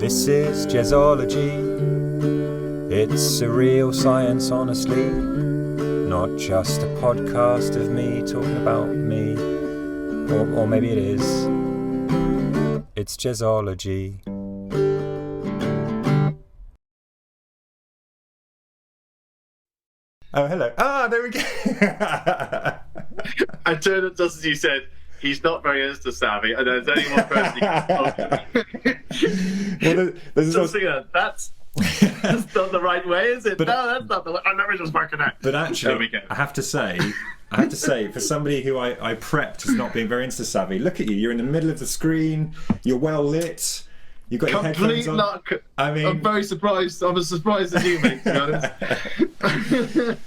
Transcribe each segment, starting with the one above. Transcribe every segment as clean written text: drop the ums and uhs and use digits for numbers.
This is Jazzology. It's a real science, honestly. Not just a podcast of me talking about me. Or maybe it is. It's Jazzology. Oh, hello. There we go. I turned it just as you said, he's not very Insta savvy, and there's only one person he can talk to. That's not the right way, is it? No, that's not the way. I'm never just working out. But actually, I have to say, for somebody who I prepped as not being very Insta savvy, look at you. You're in the middle of the screen. You're well lit. You've got your headphones on. Luck. I'm very surprised. I'm as surprised as you, mate, to be honest.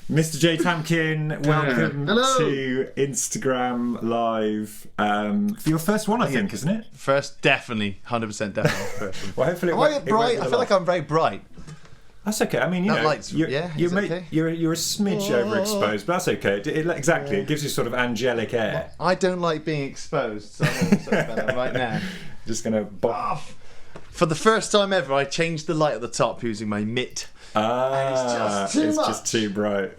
Mr. Jay Tamkin, welcome to Instagram Live. For your first one, I think, isn't it? First, definitely. 100% definitely. Well, hopefully Am I bright? I feel like I'm very bright. That's okay. I mean, you're a smidge overexposed, but that's okay. It gives you sort of angelic air. I don't like being exposed, so I'm better right now. Just going to bop. For the first time ever, I changed the light at the top using my mitt. It's just too bright.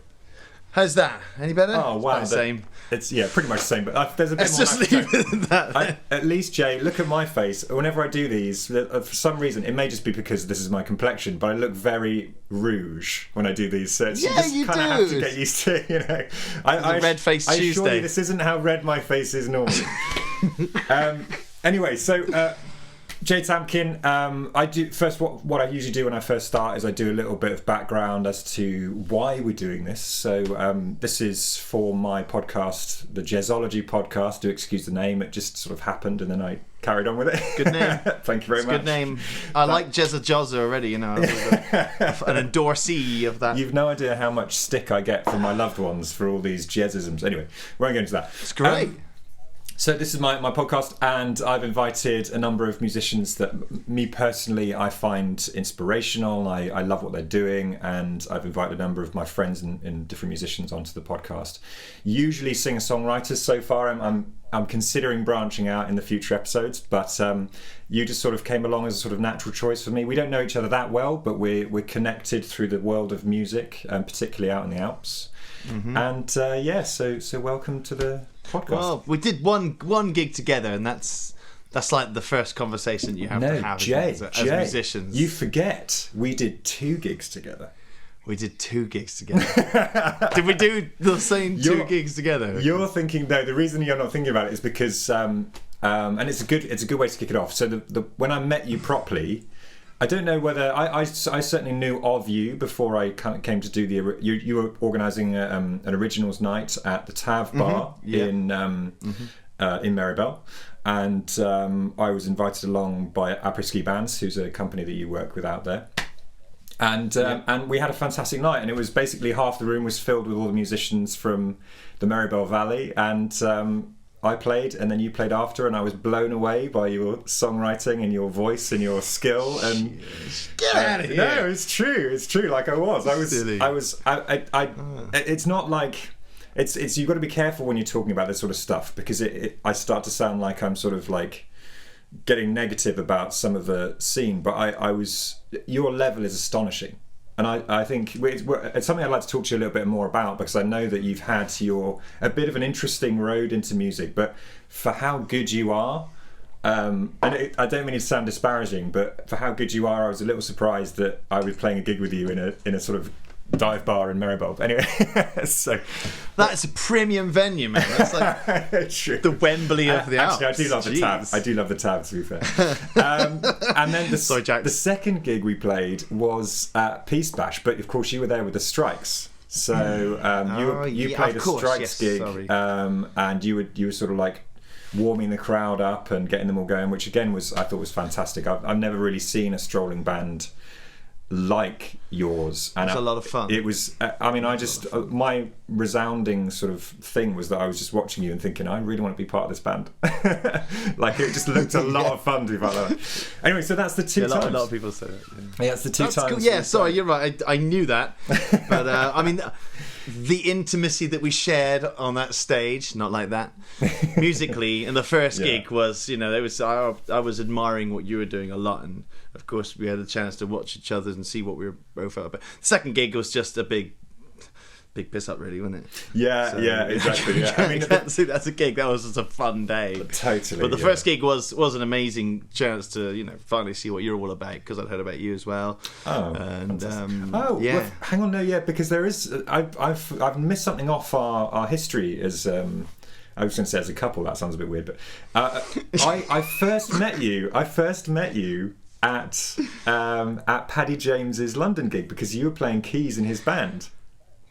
How's that? Any better? Oh, wow. It's the same. It's pretty much the same. But there's a bit Let's more. just leave it at that. At least, Jay, look at my face. Whenever I do these, for some reason, it may just be because this is my complexion, but I look very rouge when I do these. So you just kind of have to get used to it, you know. I red face Tuesday. I assure you, this isn't how red my face is normally. Anyway, so. Jay Tamkin, I do first. What I usually do when I first start is I do a little bit of background as to why we're doing this. So this is for my podcast, the Jazzology podcast. Do excuse the name; it just sort of happened, and then I carried on with it. Good name. Thank you very much. Good name. I like Jezza Jozza already. You know, I was an endorsee of that. You've no idea how much stick I get from my loved ones for all these jazzisms. Anyway, we won't go into that. It's great. So this is my podcast, and I've invited a number of musicians that me personally I find inspirational. I love what they're doing, and I've invited a number of my friends and different musicians onto the podcast. Usually singer-songwriters so far. I'm considering branching out in the future episodes, but you just sort of came along as a sort of natural choice for me. We don't know each other that well, but we're connected through the world of music, particularly out in the Alps. Mm-hmm. And so welcome to the podcast. Well, we did one gig together, and that's like the first conversation you have to have Jay, as musicians. You forget we did 2 gigs together. We did 2 gigs together. Did we do the same 2 gigs together? You're thinking though. The reason you're not thinking about it is because, and it's a good way to kick it off. So when I met you properly. I don't know whether I certainly knew of you before I came to do you were organising an originals night at the Tav Bar in Maribel, and I was invited along by Après-Ski Bands, who's a company that you work with out there, and we had a fantastic night, and it was basically half the room was filled with all the musicians from the Maribel Valley, and I played and then you played after, and I was blown away by your songwriting and your voice and your skill. And get out of here! No, it's true. Like it's not like it's. You've got to be careful when you're talking about this sort of stuff, because I start to sound like I'm sort of like getting negative about some of the scene. But your level is astonishing. And I think it's something I'd like to talk to you a little bit more about, because I know that you've had a bit of an interesting road into music, but for how good you are, I don't mean to sound disparaging, but for how good you are, I was a little surprised that I was playing a gig with you in a sort of dive bar in Maribel. Anyway, so that's a premium venue, man. That's like the Wembley of the Alps. Actually, I do love the Tab. I do love the Tab, to be fair. And then the second gig we played was at Peace Bash, but of course you were there with the Strikes. So you played a Strikes gig, and you were sort of like warming the crowd up and getting them all going, which again I thought was fantastic. I've never really seen a strolling band like yours, and it was a lot of fun. It was my resounding sort of thing was that I was just watching you and thinking, I really want to be part of this band. Like, it just looked a lot of fun to be part of that. Anyway, so that's the 2 times. A lot of people say that. Yeah, it's the 2 times. Cool. Yeah, sorry, you're right. I knew that, but I mean, the intimacy that we shared on that stage, not like that, musically, in the first gig was, I was admiring what you were doing a lot, and of course, we had a chance to watch each other and see what we were both about. But the second gig was just a big piss up, really, wasn't it? Yeah, exactly. Yeah. I mean, that's a gig. That was just a fun day. Totally. But the first gig was an amazing chance to finally see what you're all about, because I'd heard about you as well. Oh, and yeah. Well, hang on, no, yeah, because there is. I've missed something off our history as. I was going to say as a couple. That sounds a bit weird, but I first met you. At Paddy James's London gig, because you were playing keys in his band.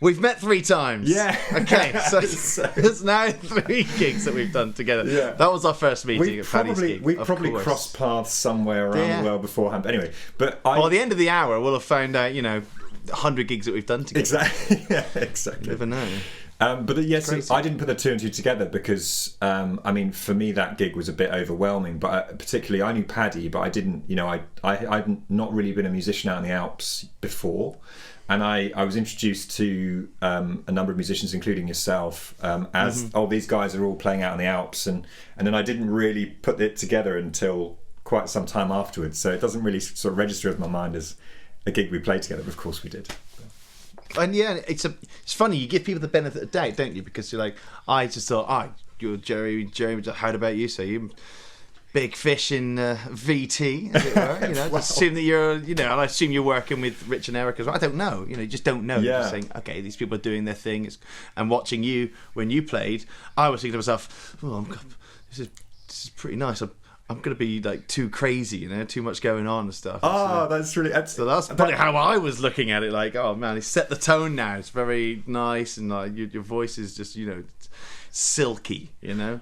We've met 3 times. Yeah. Okay, so there's now 3 gigs that we've done together. Yeah. That was our first meeting at Paddy's gig. We probably crossed paths somewhere around the world beforehand. But anyway, at the end of the hour, we'll have found out, 100 gigs that we've done together. Exactly. Yeah, exactly. You never know. But yes, I didn't put the 2 and 2 together because, for me that gig was a bit overwhelming. But particularly, I knew Paddy, but I didn't. I'd not really been a musician out in the Alps before, and I was introduced to a number of musicians, including yourself, as these guys are all playing out in the Alps, and then I didn't really put it together until quite some time afterwards. So it doesn't really sort of register in my mind as a gig we played together. But of course, we did. And yeah, it's funny, you give people the benefit of the doubt, don't you? Because you're like, I just thought, you're Jerry, how about you? So you big fish in VT, as it were. Wow. Just assume that you're, and I assume you're working with Rich and Eric as well. I don't know, you just don't know. Yeah. You're just saying, okay, these people are doing their thing, and watching you when you played, I was thinking to myself, this is pretty nice. I'm going to be like too crazy, too much going on and stuff. That's really. So that's probably how I was looking at it. Like, oh man, he set the tone now. It's very nice, and like your voice is just, silky,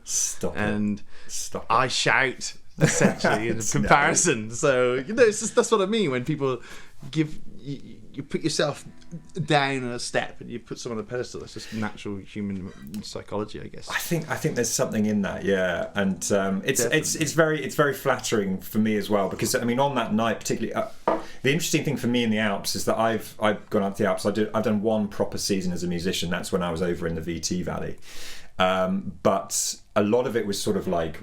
Stop and Stop I shout essentially in comparison. So that's what I mean when people give you put yourself down a step and you put someone on a pedestal. That's just natural human psychology, I guess. I think there's something in that, yeah, and it's very flattering for me as well, because on that night particularly, the interesting thing for me in the Alps is that I've gone up to the Alps. I've done one proper season as a musician. That's when I was over in the VT Valley. But a lot of it was sort of like,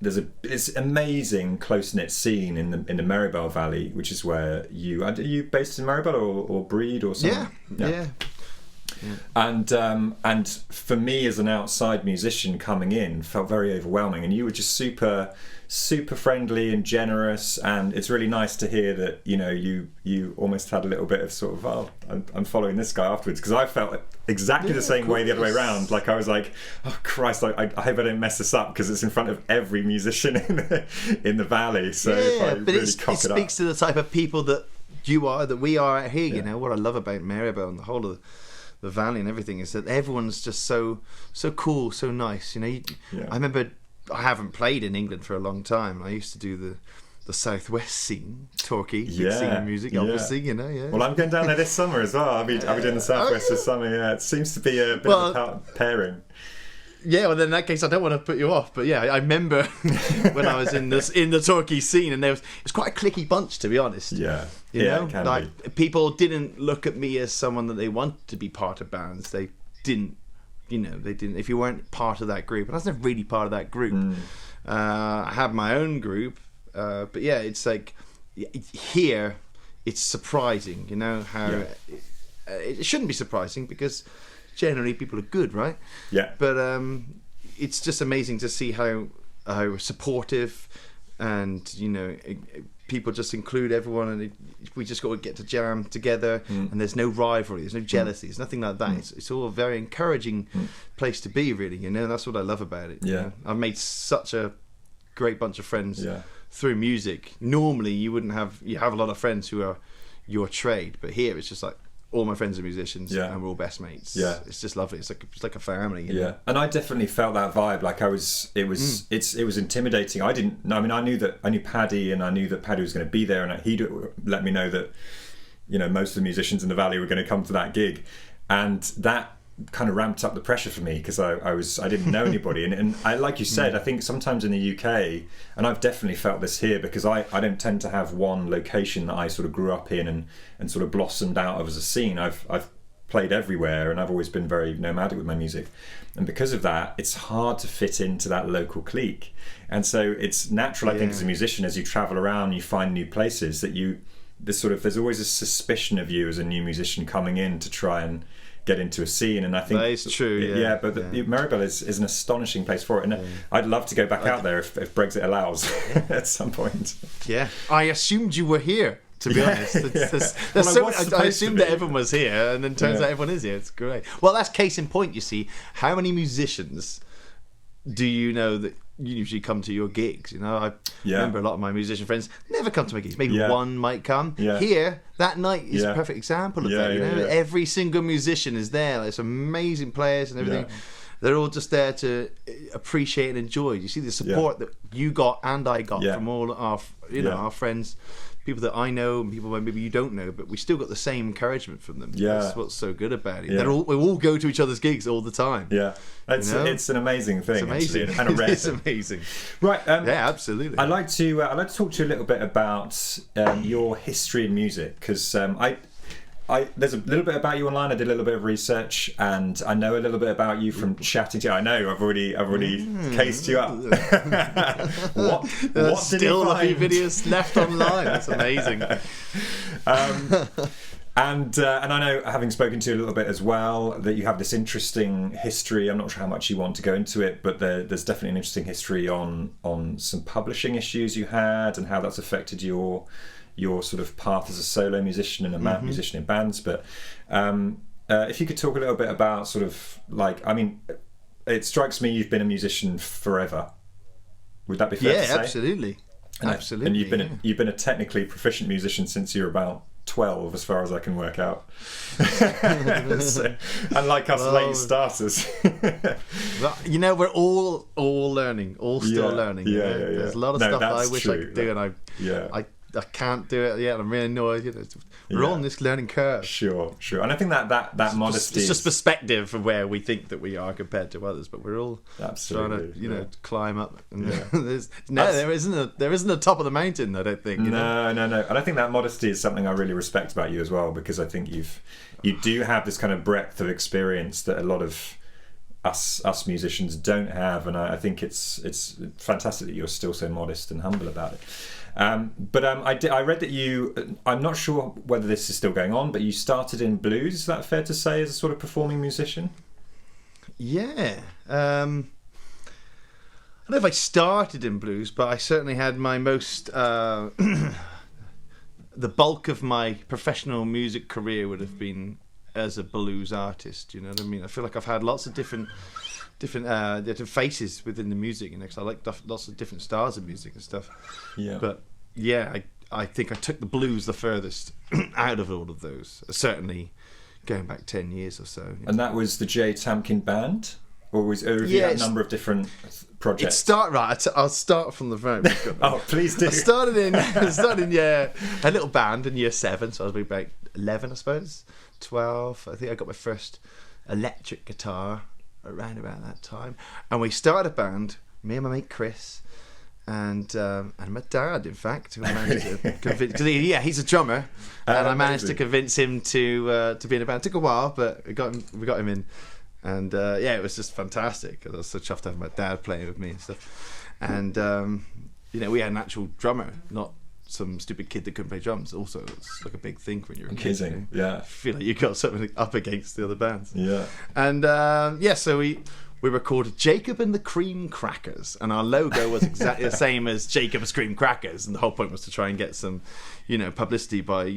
there's this amazing close-knit scene in the Maribel Valley, which is where are you based in Maribel or Breed or something? Yeah. And for me as an outside musician coming in, felt very overwhelming, and you were just super friendly and generous, and it's really nice to hear that you almost had a little bit of sort of I'm following this guy afterwards, because I felt exactly the same way the other way around. Like I was like, oh Christ, I hope I don't mess this up, because it's in front of every musician in the valley. So if I but really it speaks to the type of people that we are out here. What I love about Maribel and the whole of the valley and everything is that everyone's just so cool, so nice. I remember, I haven't played in England for a long time. I used to do the Southwest scene, Torquay, big scene in music, obviously, Well, I'm going down there this summer as well. I'll be doing the Southwest this summer, yeah. It seems to be a bit of a pairing. Yeah, well, then in that case, I don't want to put you off, but yeah, I remember when I was in the Torquay scene, and it's quite a cliquey bunch, to be honest. Yeah, it can like be. People didn't look at me as someone that they wanted to be part of bands. They didn't. They didn't. If you weren't part of that group, and I was never really part of that group. I have my own group, but yeah, it's like here, it's surprising. How it shouldn't be surprising, because generally people are good, right? Yeah. But it's just amazing to see how supportive, and people just include everyone, and we just got to get to jam together, and there's no rivalry, there's no jealousy, there's nothing like that. It's all a very encouraging place to be, really. That's what I love about it. I've made such a great bunch of friends through music. Normally you have a lot of friends who are your trade, but here it's just like all my friends are musicians, and we're all best mates. It's just lovely. It's like a family. And I definitely felt that vibe. Like it was intimidating. I knew Paddy, and I knew that Paddy was going to be there, and he'd let me know that most of the musicians in the valley were going to come to that gig, and that kind of ramped up the pressure for me, because I didn't know anybody, and I, like you said, I think sometimes in the UK, and I've definitely felt this here, because I don't tend to have one location that I sort of grew up in and sort of blossomed out of as a scene. I've played everywhere, and I've always been very nomadic with my music. And because of that, it's hard to fit into that local clique. And so it's natural, I think, as a musician, as you travel around, you find new places, that there's always a suspicion of you as a new musician coming in to try and get into a scene. And I think that is true. Meribel is an astonishing place for it, and I'd love to go back out there if Brexit allows at some point. Yeah, I assumed you were here. To be honest, I assumed that everyone was here, and then turns out everyone is here. It's great. Well, that's case in point. You see, how many musicians do you know that usually come to your gigs? You know, I remember a lot of my musician friends never come to my gigs. Maybe one might come. Here, that night is a perfect example of that. You know, every single musician is there. There's amazing players and everything. They're all just there to appreciate and enjoy. You see the support that you got and I got from all our, our friends. People that I know and people maybe you don't know, but we still got the same encouragement from them. That's what's so good about it. We all go to each other's gigs all the time. It's an amazing thing. It's amazing. Actually, and a rare it's amazing. Right. Absolutely. I'd like to talk to you a little bit about your history in music, because there's a little bit about you online. I did a little bit of research, and I know a little bit about you from chatting to you. I know I've already cased you up. what did still a few videos left online? That's amazing. And I know, having spoken to you a little bit as well, that you have this interesting history. I'm not sure how much you want to go into it, but there's definitely an interesting history on some publishing issues you had and how that's affected your sort of path as a solo musician and a musician in bands. But if you could talk a little bit about sort of it strikes me you've been a musician forever. Would that be fair to say? Absolutely. Absolutely. And you've been a technically proficient musician since you're about 12, as far as I can work out. Unlike us late starters. We're all learning, still learning. There's a lot of stuff that I wish I could do, and I can't do it yet. I'm really annoyed. We're all on this learning curve. Sure. And I think that modesty. It's just perspective of where we think that we are compared to others, but we're all trying to climb up. And there isn't a top of the mountain. I don't think. No. And I think that modesty is something I really respect about you as well, because I think you do have this kind of breadth of experience that a lot of us musicians don't have, and I think it's fantastic that you're still so modest and humble about it. I read that you, I'm not sure whether this is still going on, but you started in blues. Is that fair to say, as a sort of performing musician? Yeah. I don't know if I started in blues, but I certainly had my most the bulk of my professional music career would have been as a blues artist. You know what I mean? I feel like I've had lots of different faces within the music, because I like lots of different styles of music and stuff. But I think I took the blues the furthest out of all of those, certainly going back 10 years or so. And that was the Jay Tamkin band, or have you had a number of different projects? I'll start from the front. Oh, please do. I started in a little band in year 7, so I was about 11, I suppose, 12. I think I got my first electric guitar around about that time, and we started a band, me and my mate Chris, and my dad, in fact, who I managed to convince, because he's a drummer, and I managed to convince him to be in a band. It took a while, but we got him in, and it was just fantastic, because I was so chuffed to have my dad playing with me and stuff. And we had an actual drummer, not some stupid kid that couldn't play drums. Also, it's like a big thing when you're a kid. Amazing. Yeah. I feel like you got something up against the other bands. Yeah. And so we recorded Jacob and the Cream Crackers, and our logo was exactly the same as Jacob's Cream Crackers, and the whole point was to try and get some publicity by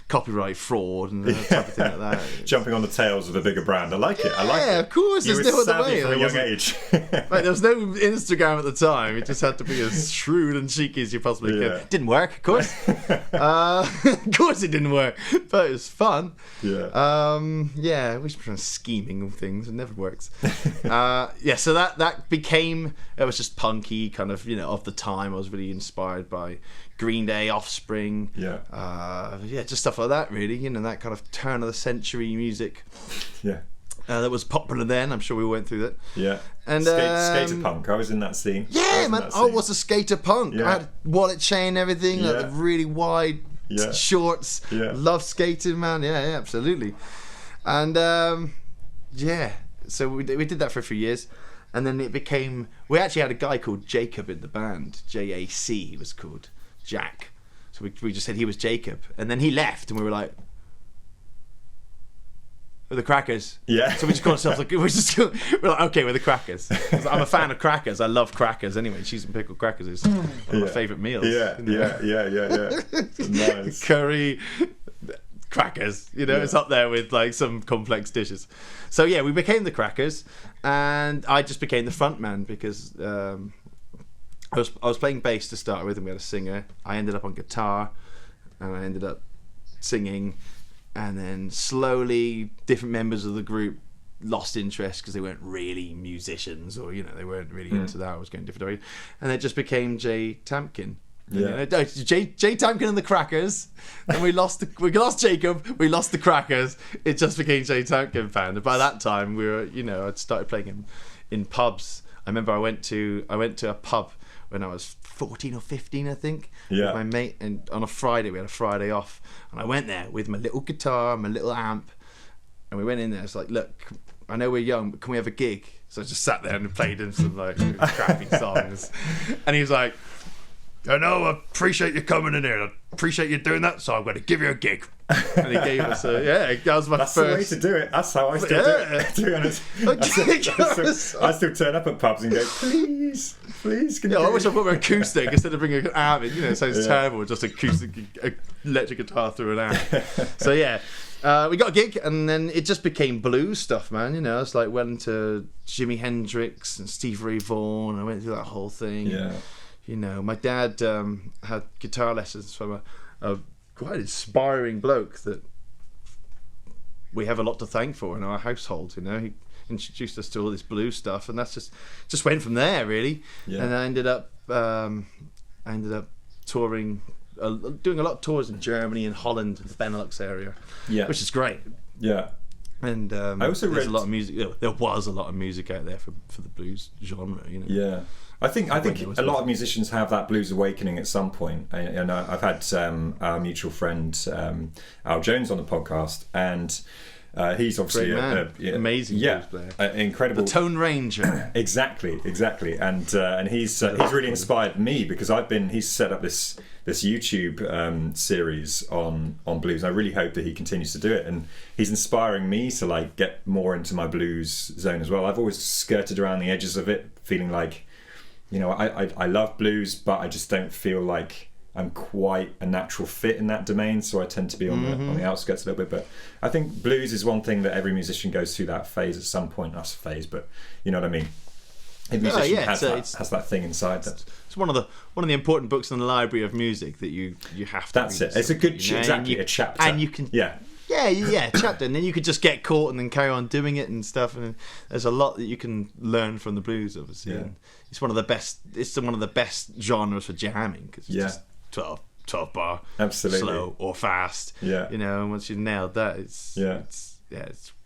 copyright fraud and type of thing like that. Jumping on the tails of a bigger brand. I like it. Yeah, of course. You were savvy from a young age. Right, there was no Instagram at the time. It just had to be as shrewd and cheeky as you possibly could. Didn't work, of course. Of course it didn't work, but it was fun. Yeah. We should try scheming and things. It never works. So that became, it was just punky kind of, of the time. I was really inspired by Green Day, Offspring, just stuff like that, really. That kind of turn of the century music. That was popular then. I'm sure we went through that. Yeah. And skater punk. I was in that scene. Yeah, man. I was a skater punk. I had a wallet chain, everything, like the really wide shorts. Love skating, man. Yeah, absolutely. And so we did that for a few years, and then it became. We actually had a guy called Jacob in the band, JAC. He was called Jack. So we just said he was Jacob, and then he left, and we were like, "We're the Crackers." Yeah. So we just called ourselves like we're like, okay, we're the Crackers. I'm a fan of crackers. I love crackers. Anyway, cheese and pickled crackers is one of my favourite meals. Yeah. Nice. Curry, crackers. It's up there with like some complex dishes. So yeah, we became the Crackers, and I just became the front man because I was playing bass to start with, and we had a singer. I ended up on guitar, and I ended up singing, and then slowly different members of the group lost interest because they weren't really musicians, or they weren't really into that. I was going different directions, and it just became Jay Tamkin. Yeah. Jay Tamkin and the Crackers, and we lost Jacob, we lost the Crackers. It just became Jay Tamkin band. And by that time, we were, I'd started playing in pubs. I remember I went to a pub when I was 14 or 15, I think, with my mate, and on a Friday, we had a Friday off, and I went there with my little guitar, my little amp, and we went in there. It's like, look, I know we're young, but can we have a gig? So I just sat there and played him some like crappy songs, and he was like, I know, I appreciate you coming in here. I appreciate you doing that, so I'm going to give you a gig. And he gave us that was my That's first. the way to do it. That's how I still do it, to be honest. I still turn up at pubs and go, please, can you I wish I brought my acoustic instead of bringing an amp. It sounds terrible, just acoustic, electric guitar through an amp. So yeah, we got a gig, and then it just became blues stuff, man. It's like went into Jimi Hendrix and Stevie Ray Vaughan. I went through that whole thing. Yeah. My dad had guitar lessons from a quite inspiring bloke that we have a lot to thank for in our household. He introduced us to all this blues stuff, and that's just went from there, really. Yeah. And I ended up touring, doing a lot of tours in Germany and Holland, the Benelux area, which is great. Yeah. And I also there's a lot of music. There was a lot of music out there for the blues genre. Yeah. I think a lot of musicians have that blues awakening at some point. And I've had our mutual friend Al Jones on the podcast, and he's obviously amazing blues player, incredible, the Tone Ranger. Exactly, and he's really inspired me because he's set up this YouTube series on blues. And I really hope that he continues to do it, and he's inspiring me to like get more into my blues zone as well. I've always skirted around the edges of it, feeling like, I love blues, but I just don't feel like I'm quite a natural fit in that domain, so I tend to be on the outskirts a little bit. But I think blues is one thing that every musician goes through that phase at some point. That's a phase, but you know what I mean. Every musician has that thing inside. It's one of the important books in the library of music that you have to. That's it. It's a good a chapter, and you can chapter, and then you could just get caught and then carry on doing it and stuff. And there's a lot that you can learn from the blues, obviously. Yeah. It's one of the best. It's one of the best genres for jamming because it's just 12 bar, absolutely, slow or fast. Yeah, and once you've nailed that, it's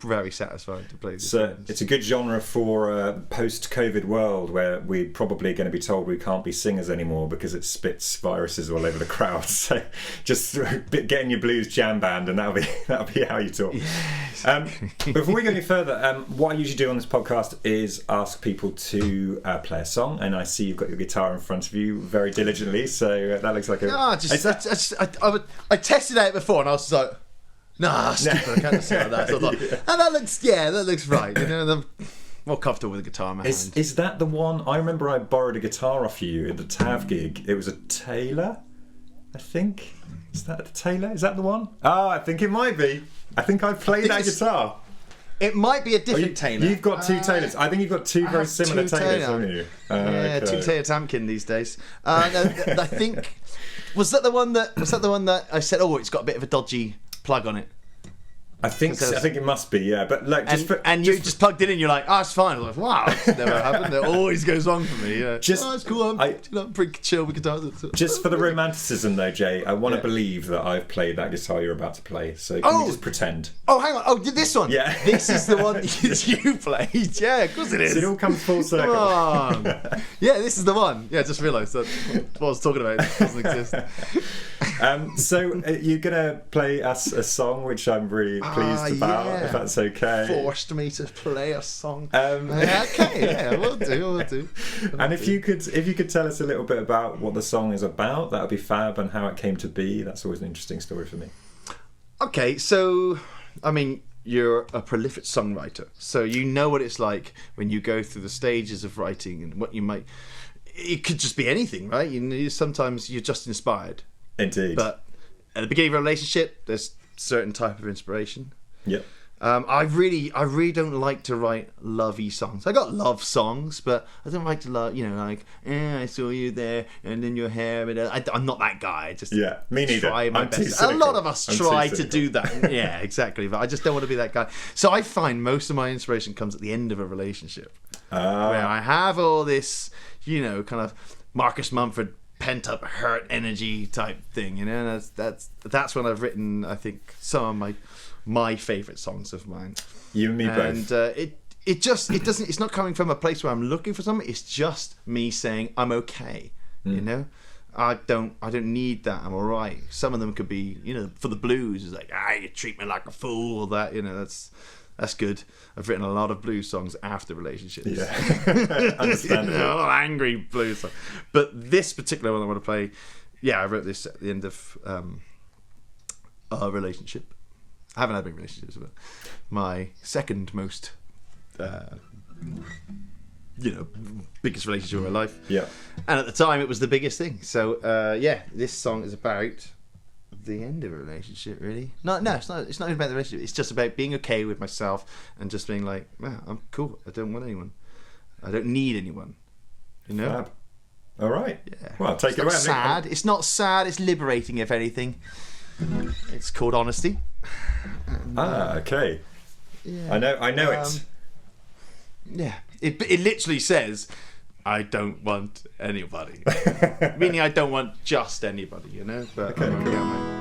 very satisfying to play. So it's a good genre for a post-COVID world where we're probably going to be told we can't be singers anymore because it spits viruses all over the crowd. So just get in your blues jam band, and that'll be how you talk. Yeah, exactly. Before we go any further, what I usually do on this podcast is ask people to play a song, and I see you've got your guitar in front of you very diligently. So that looks like I tested it out before, and I was like, nah, stupid, I can't sing like that. So I thought, and that looks right. I'm more comfortable with the guitar in my hand. Is that the one? I remember I borrowed a guitar off you at the TAV gig. It was a Taylor, I think. Is that the Taylor? Is that the one? Oh, I think it might be. I think I played that guitar. It might be a different Taylor. You've got two Taylors. I think you've got two very similar Taylors, haven't you? Two Taylor Tamkin these days. I think was that the one that I said? Oh, it's got a bit of a dodgy plug on it. I think it must be, yeah. But look, you just plugged it in. You're like, oh, it's fine. I was like, wow, that's never happened. It always goes wrong for me. Yeah. It's cool. I'm pretty chill with guitars. Just for the romanticism, though, Jay, I want to believe that I've played that guitar you're about to play. So can you just pretend? Oh, hang on. Oh, this one. Yeah, this is the one you played. Yeah, of course it is. So it all comes full circle. Come on. Yeah, this is the one. Yeah, I just realised that what I was talking about doesn't exist. So you're gonna play us a song, which I'm really pleased about, if that's okay. Forced me to play a song. Okay, yeah, we'll do. And if you could tell us a little bit about what the song is about, that would be fab, and how it came to be. That's always an interesting story for me. Okay, so I mean, you're a prolific songwriter, so you know what it's like when you go through the stages of writing and what you might. It could just be anything, right? Sometimes you're just inspired. Indeed. But at the beginning of a relationship, there's certain type of inspiration. Yep. I really don't like to write lovey songs. I got love songs, but I don't like to love, like, I saw you there, and then your hair. I'm not that guy. Me neither. Try my best. A lot of us try to do that. Yeah, exactly. But I just don't want to be that guy. So I find most of my inspiration comes at the end of a relationship, where I have all this, kind of Marcus Mumford pent up hurt energy type thing. That's when I've written, I think, some of my favourite songs of mine. You and me both. And it's not coming from a place where I'm looking for something. It's just me saying I'm okay. I don't need that. I'm alright. Some of them could be, for the blues, it's like, you treat me like a fool. That that's good. I've written a lot of blues songs after relationships. Yeah, understandable. A lot of angry blues songs. But this particular one I want to play, I wrote this at the end of a relationship. I haven't had big relationships, but my second most, biggest relationship of my life. Yeah. And at the time, it was the biggest thing. So, this song is about the end of a relationship, really. No, it's not even about the relationship. It's just about being okay with myself and just being like, I'm cool. I don't want anyone. I don't need anyone. Fab. All right. Yeah. Well, take it away. Sad. It's not sad. It's liberating, if anything. It's called Honesty. Okay. Yeah. I know it. Yeah. It literally says, I don't want anybody. Meaning I don't want just anybody, But I'm okay on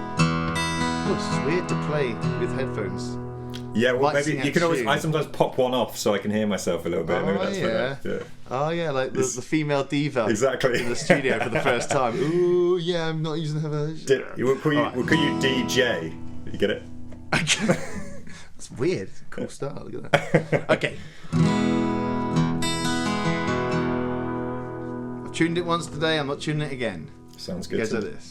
it's weird to play with headphones. Yeah, well, maybe you can always. I sometimes pop one off so I can hear myself a little bit. Maybe that's better. Oh yeah, like the female diva. Exactly. In the studio for the first time. Ooh, yeah, I'm not using her. We'll call you DJ. You get it? That's weird. Cool style. Look at that. Okay. I've tuned it once today. I'm not tuning it again. Sounds good. Get to this.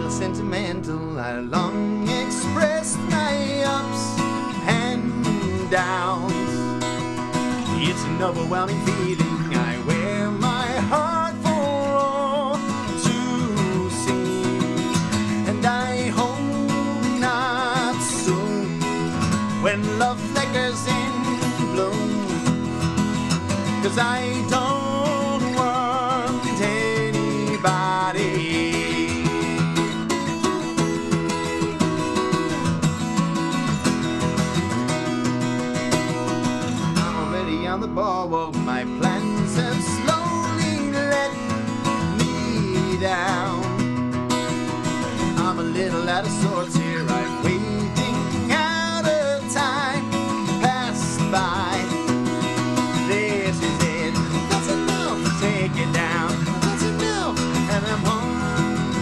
Sentimental, I long expressed my ups and downs. It's an overwhelming feeling. I wear my heart for all to see, and I hope not soon, when love flickers in bloom, 'cause I don't want anybody. On the ball, my plans have slowly let me down. I'm a little out of sorts here. I'm waiting out of time passed by. This is it. That's enough. Take it down. That's enough. And I'm on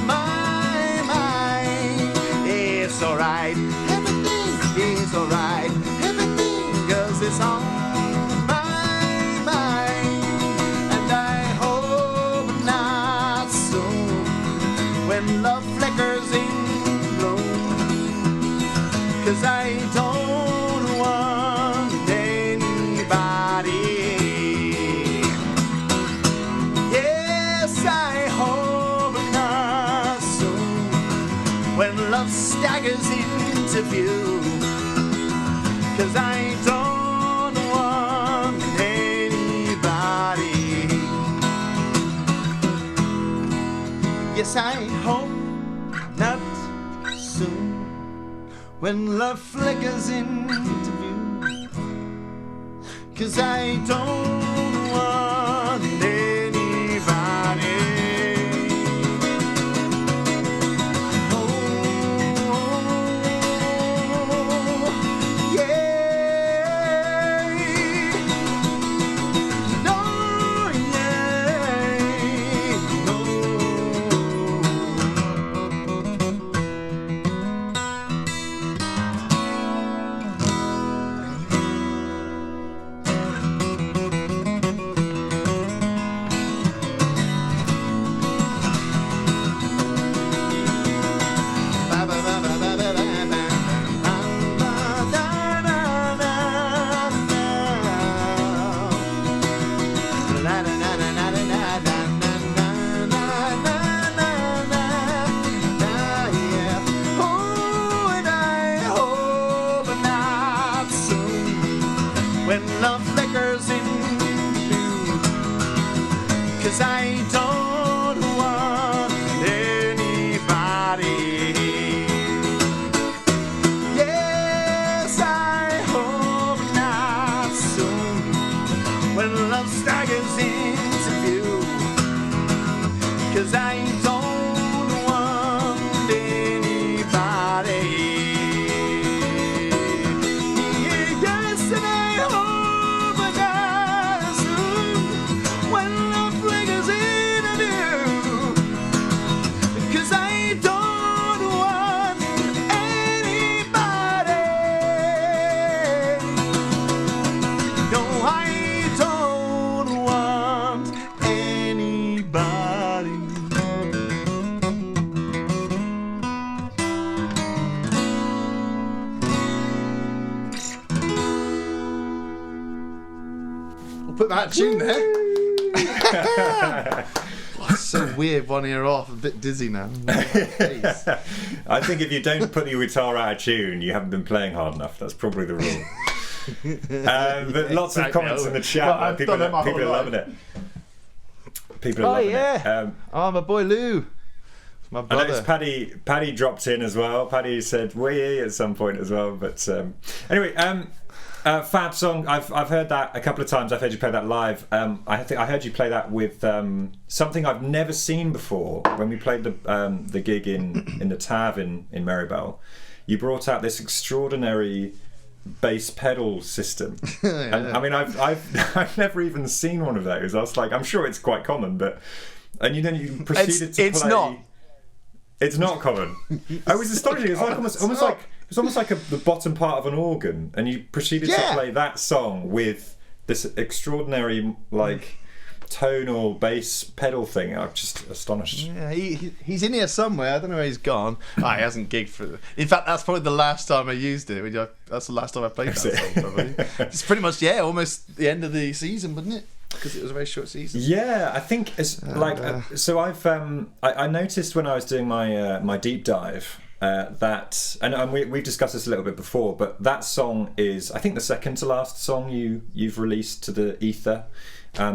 my mind. It's alright. Everything is alright. Everything, 'cause it's on. When love flickers in bloom, 'cause I don't want anybody. Yes, I hope not soon, when love staggers into view, 'cause I don't want anybody. Yes, I hope not soon, when love flickers into view, 'cause I don't want when love flickers in blue. 'Cause I don't want anybody. Yes, I hope not soon, when love staggers into view. 'Cause I don't want anybody. Yes, and I hope not soon, when love flickers into view. 'Cause I don't want anybody. No, I don't want anybody. We'll put that tune there. Oh, it's so weird, one ear off, a bit dizzy now. I think if you don't put your guitar out of tune, you haven't been playing hard enough. That's probably the rule. But lots of comments in the chat. Well, I've people done it my people whole are loving it. People are loving it. Oh, my boy Lou. My I brother. noticed Paddy dropped in as well. Paddy said "wee" at some point as well. But anyway, fab song. I've heard that a couple of times. I've heard you play that live. I think I heard you play that with something I've never seen before. When we played the gig in the Tav in Marybelle, you brought out this extraordinary bass pedal system. Yeah. And, I mean, I've never even seen one of those. I was like, I'm sure it's quite common, but and then you proceeded to it's play. not. It's not common. I was astonishing. It's like almost like the bottom part of an organ, and you proceeded to play that song with this extraordinary tonal bass pedal thing. I'm just astonished. Yeah, he's in here somewhere. I don't know where he's gone. He hasn't gigged for. In fact, that's probably the last time I used it. That's the last time I played that song. Probably. It's pretty much almost the end of the season, wasn't it? Because it was a very short season. Yeah, I think it's so I've I noticed when I was doing my my deep dive that and we've discussed this a little bit before, but that song is I think the second to last song you've released to the ether,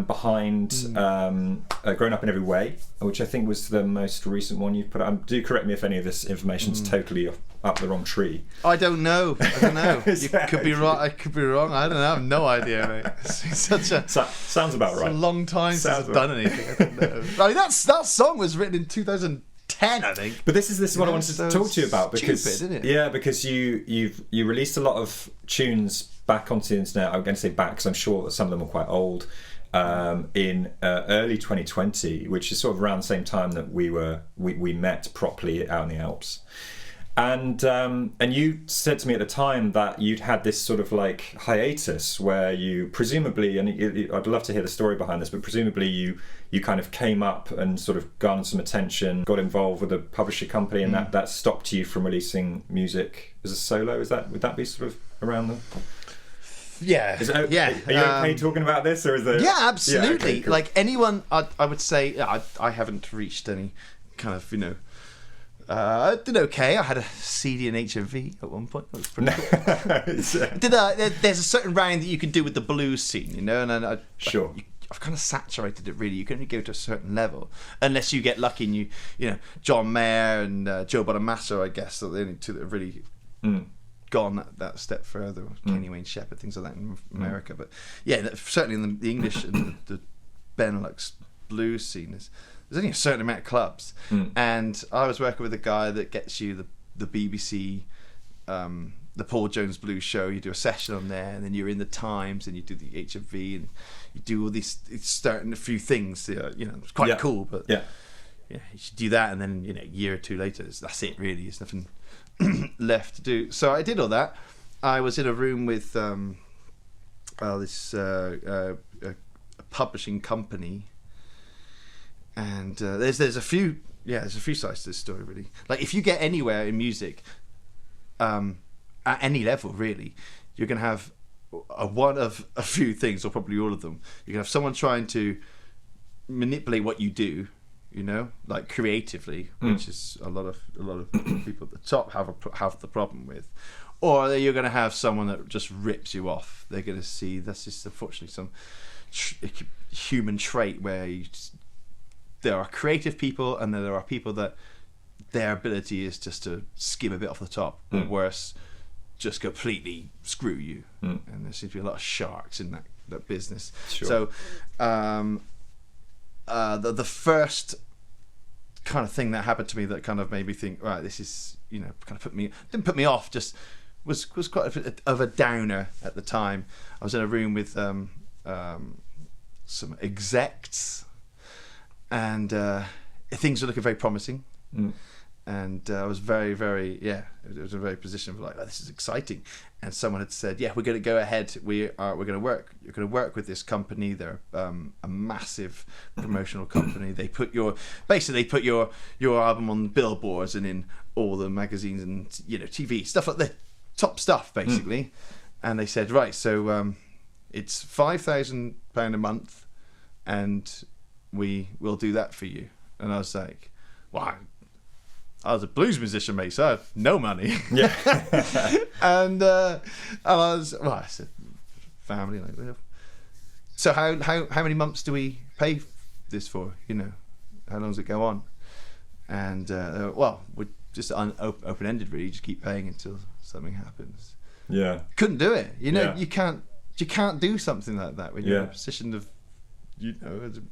behind Grown Up in Every Way, which I think was the most recent one you've put out. Do correct me if any of this information's totally up the wrong tree. I don't know. You could be right. I could be wrong. I don't know. I have no idea, mate. It's such a sounds about right. It's a long time since I've done anything. I don't know. I mean, that song was written in 2010, I think. But this is what I wanted to talk to you about because stupid, isn't it? Yeah, because you released a lot of tunes back onto the internet. I'm going to say back because I'm sure that some of them are quite old. In early 2020, which is sort of around the same time that we met properly out in the Alps, and you said to me at the time that you'd had this sort of like hiatus where you presumably, and I'd love to hear the story behind this, but presumably you kind of came up and sort of garnered some attention, got involved with a publisher company, and that stopped you from releasing music as a solo. Would that be sort of around the? Yeah. Are you okay talking about this, or is there? Yeah, absolutely. Yeah, okay, cool. Like anyone, I would say I haven't reached any kind of I did okay. I had a CD and HMV at one point. That was pretty cool. There's a certain round that you can do with the blues scene, and sure. I've kind of saturated it really. You can only go to a certain level unless you get lucky and you John Mayer and Joe Bonamassa, I guess, are the only two that have really gone that step further. Kenny Wayne Shepherd, things like that in America. But yeah, certainly in the English and the Benelux blues scene, there's only a certain amount of clubs. And I was working with a guy that gets you the BBC, the Paul Jones Blues Show. You do a session on there, and then you're in the Times, and you do the HMV, and you do all these. It's starting a few things. It's quite cool, but yeah, you should do that, and then a year or two later, that's it. Really, there's nothing left to do. So I did all that. I was in a room with this a publishing company, and there's a few sides to this story really. Like if you get anywhere in music, at any level really, you're gonna have one of a few things, or probably all of them. You're gonna have someone trying to manipulate what you do, like creatively, which is a lot of people at the top have the problem with, or you're going to have someone that just rips you off. They're going to see that's just unfortunately some human trait where there are creative people, and then there are people that their ability is just to skim a bit off the top, or worse, just completely screw you. And there seems to be a lot of sharks in that business. Sure. So the first kind of thing that happened to me that kind of made me think, right, this is, kind of didn't put me off, just was quite of a downer at the time. I was in a room with some execs, and things were looking very promising. And I was very, very, it was a very position of like, oh, this is exciting. And someone had said, yeah, we're going to go ahead. We're going to work. You're going to work with this company. They're a massive promotional company. They put your album on billboards and in all the magazines and TV stuff like the top stuff basically. And they said, right, so it's £5,000 a month, and we will do that for you. And I was like, wow. I was a blues musician, mate, so I had no money. Yeah. and I said, family. Like, so how many months do we pay this for? How long does it go on? And we're just open-ended, really. Just keep paying until something happens. Yeah. Couldn't do it. You can't do something like that when you're in a position of,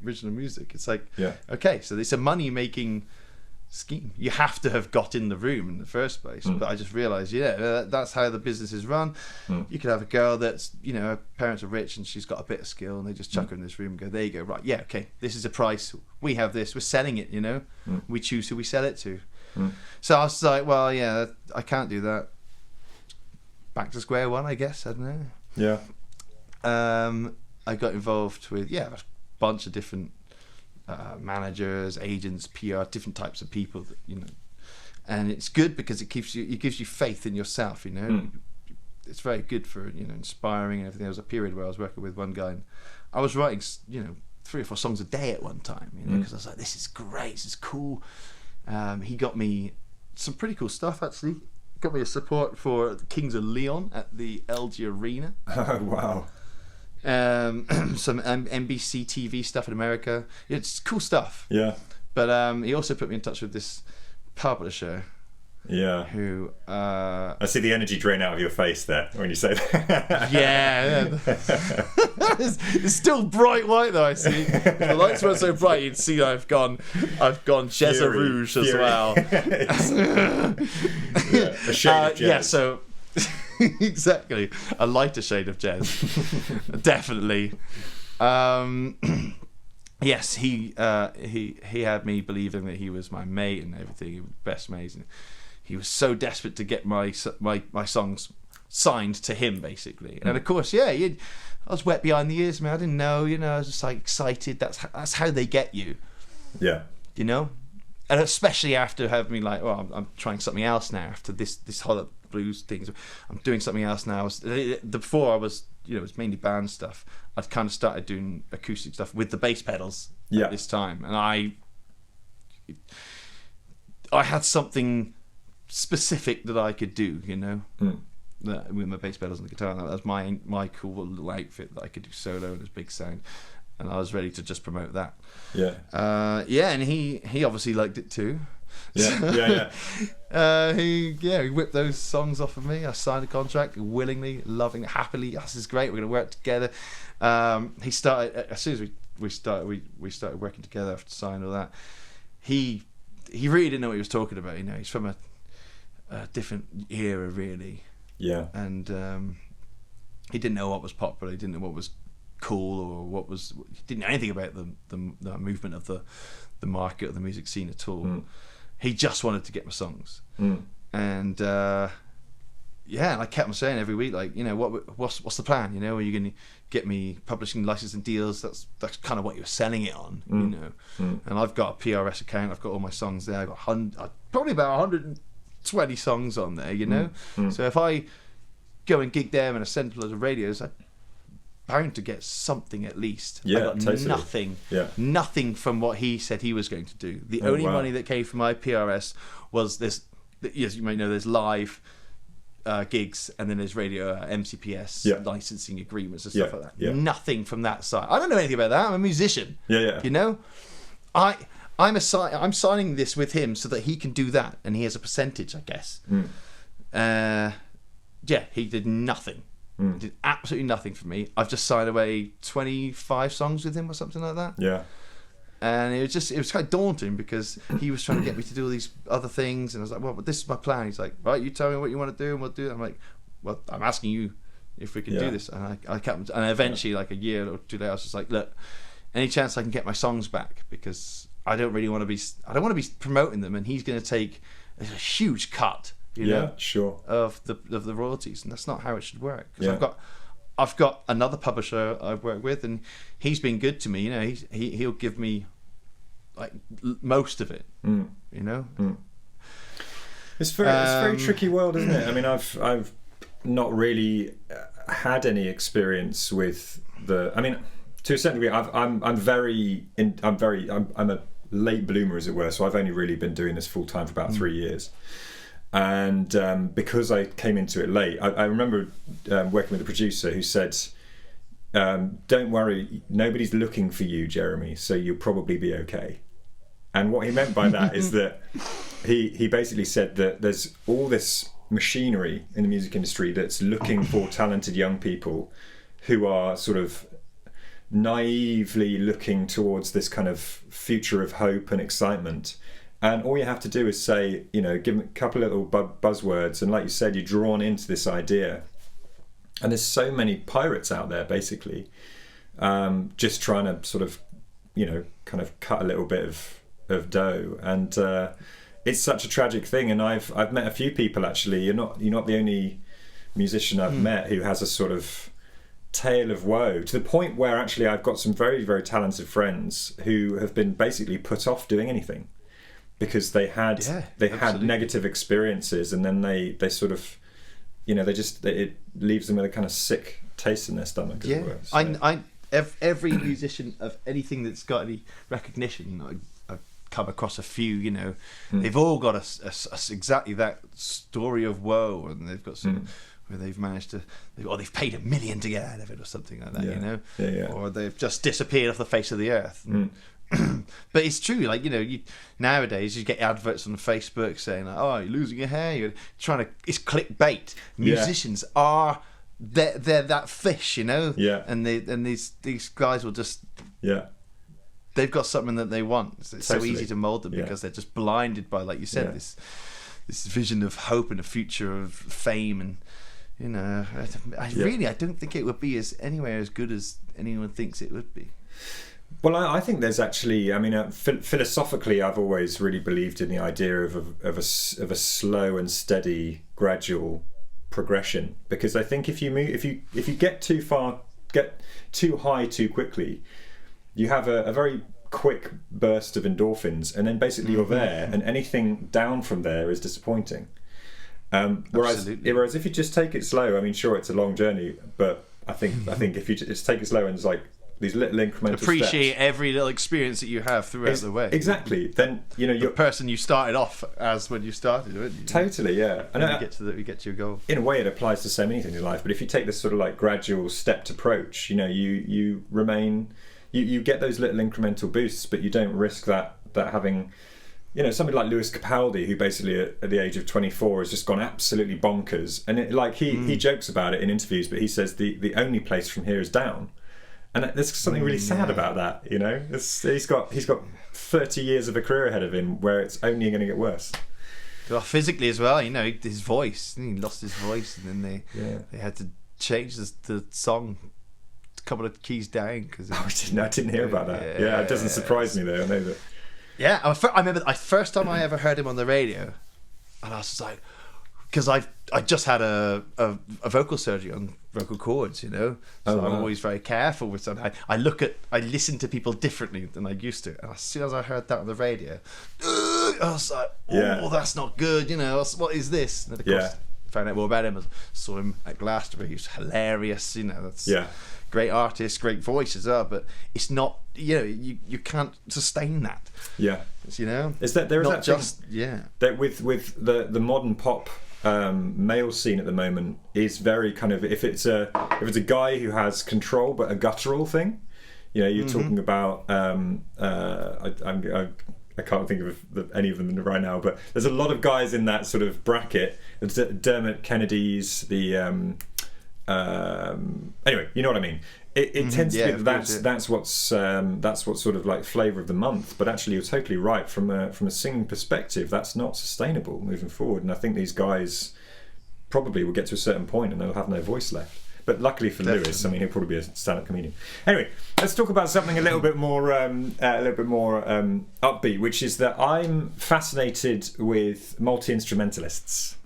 original music. It's like, okay, so it's a money-making scheme. You have to have got in the room in the first place. But I just realized, that's how the business is run. You could have a girl that's, her parents are rich and she's got a bit of skill, and they just chuck her in this room and go, there you go, right, yeah, okay, this is a price, we have this, we're selling it, we choose who we sell it to. So I was like, well, yeah, I can't do that. Back to square one, I guess. I don't know. Yeah. I got involved with a bunch of different managers, agents, PR, different types of people that, and it's good because it gives you faith in yourself. It's very good for inspiring and everything. There was a period where I was working with one guy, and I was writing 3 or 4 songs a day at one time, because I was like, this is great, this is cool. He got me some pretty cool stuff, actually. Got me a support for the Kings of Leon at the LG Arena. Oh wow. Some NBC TV stuff in America. It's cool stuff. Yeah. But he also put me in touch with this publisher. Yeah. Who I see the energy drain out of your face there when you say that. Yeah. It's still bright white though, I see. If the lights weren't so bright, you'd see I've gone Jezza Rouge as well. A shade of jazz. Yeah, so exactly. A lighter shade of jazz. Definitely. Yes, he had me believing that he was my mate and everything. He was best mate, and he was so desperate to get my songs signed to him, basically. And of course, I was wet behind the ears, man. I didn't know, I was just like excited. That's how they get you. Yeah. And especially after having me like, well, I'm trying something else now after this whole blues things. I'm doing something else now. Before I was, it was mainly band stuff. I'd kind of started doing acoustic stuff with the bass pedals at this time, and I had something specific that I could do, that, with my bass pedals and the guitar. And that was my cool little outfit that I could do solo and this big sound, and I was ready to just promote that. And he obviously liked it too. He whipped those songs off of me. I signed a contract willingly, loving it, happily. This is great, we're going to work together. He started, as soon as we started working together after signing all that, he really didn't know what he was talking about. He's from a different era, really. And he didn't know what was popular, he didn't know what was cool, or he didn't know anything about the movement of the market or the music scene at all. He just wanted to get my songs. And and I kept on saying every week, like, what's the plan? Are you going to get me publishing licensing deals? That's kind of what you're selling it on, And I've got a PRS account. I've got all my songs there. I've got probably about 120 songs on there, So if I go and gig them and I send them to radios, I'm bound to get something at least. I got totally. nothing from what he said he was going to do. The only money that came from my PRS was this. Yes, you may know there's live gigs, and then there's radio MCPS Yeah. licensing agreements and stuff Yeah, like that. yeah. Nothing from that side. I don't know anything about that. I'm a musician. Yeah. You know, I'm signing this with him so that he can do that, and he has a percentage, I guess. Yeah, he did nothing. He did absolutely nothing for me. I've just signed away 25 songs with him or something like that. Yeah. And it was kind of daunting because he was trying to get me to do all these other things, and I was like, well, but this is my plan. He's like, right, you tell me what you want to do and we'll do it. I'm like, well, I'm asking you if we can do this. And I kept, and eventually, like a year or 2 later, I was just like, look, any chance I can get my songs back, because I don't want to be promoting them, and he's going to take a huge cut, you know, sure, of the royalties, and that's not how it should work. 'Cause Yeah. I've got another publisher I've worked with, and he's been good to me. You know, he'll give me like most of it. You know, it's a very tricky world, isn't it? I mean, I've not really had any experience with the. I mean, to a certain degree, I'm a late bloomer, as it were. So I've only really been doing this full time for about 3 years. And because I came into it late, I remember working with a producer who said, don't worry, nobody's looking for you, Jeremy, so you'll probably be okay. And what he meant by that is that he basically said that there's all this machinery in the music industry that's looking for talented young people who are sort of naively looking towards this kind of future of hope and excitement. And all you have to do is say, you know, give them a couple of little buzzwords, and like you said, you're drawn into this idea. And there's so many pirates out there, basically, just trying to sort of, you know, kind of cut a little bit of dough. And it's such a tragic thing. And I've met a few people, actually. You're not the only musician I've met who has a sort of tale of woe, to the point where actually I've got some very, very talented friends who have been basically put off doing anything, because they had negative experiences, and then they sort of, you know, it leaves them with a kind of sick taste in their stomach. As it were. So. Every musician of anything that's got any recognition, you know, I've come across a few, you know, they've all got exactly that story of woe, and they've got some where they've managed to, they've paid $1 million to get out of it or something like that, you know, or they've just disappeared off the face of the earth. But it's true, like, you know, nowadays you get adverts on Facebook saying, like, oh, you're losing your hair, you're trying to, it's clickbait. Musicians are, they're that fish, you know, and these guys will just, they've got something that they want. It's so easy to mold them because they're just blinded by, like you said, this vision of hope and a future of fame. And you know, I don't think it would be anywhere as good as anyone thinks it would be. Well, I think there's actually, I mean, philosophically, I've always really believed in the idea of a slow and steady, gradual progression. Because I think if you get too far, get too high too quickly, you have a very quick burst of endorphins, and then basically you're there, and anything down from there is disappointing. Whereas if you just take it slow, I mean, sure, it's a long journey, but I think if you just take it slow and it's like these little incremental appreciate steps, every little experience that you have throughout the way. Exactly. Then, you know, you're the person you started off as when you started, weren't you? Totally, yeah. And you get to your goal. In a way, it applies to so many things in life. But if you take this sort of like gradual stepped approach, you know, you remain, you get those little incremental boosts, but you don't risk that having, you know, somebody like Lewis Capaldi, who basically at the age of 24 has just gone absolutely bonkers. And he jokes about it in interviews, but he says the only place from here is down. And there's something really sad about that, you know. He's got 30 years of a career ahead of him where it's only going to get worse. Well, physically as well, you know, his voice. He lost his voice, and then they had to change the song a couple of keys down because I didn't hear about that. Yeah, it doesn't surprise me though. I know that. Yeah, I remember the first time I ever heard him on the radio, and I was just like, because I just had a vocal surgery on vocal cords, you know, so I'm always very careful with something. I listen to people differently than I used to, and as soon as I heard that on the radio, I was like, that's not good, you know, what is this? And of course, found out more about him. I saw him at Glastonbury. He was hilarious, you know. That's great artist, great voice as well, but it's not, you know, you can't sustain that. Yeah, you know, is that there is not that just that with the modern pop male scene at the moment is very kind of, if it's a guy who has control but a guttural thing, you know, you're talking about I can't think of any of them right now, but there's a lot of guys in that sort of bracket. It's Dermot Kennedy's, the anyway, you know what I mean. It tends to be that's what's sort of like flavour of the month. But actually, you're totally right. From a singing perspective, that's not sustainable moving forward. And I think these guys probably will get to a certain point and they'll have no voice left. But luckily for Lewis, I mean, he'll probably be a stand-up comedian. Anyway, let's talk about something a little bit more upbeat, which is that I'm fascinated with multi-instrumentalists.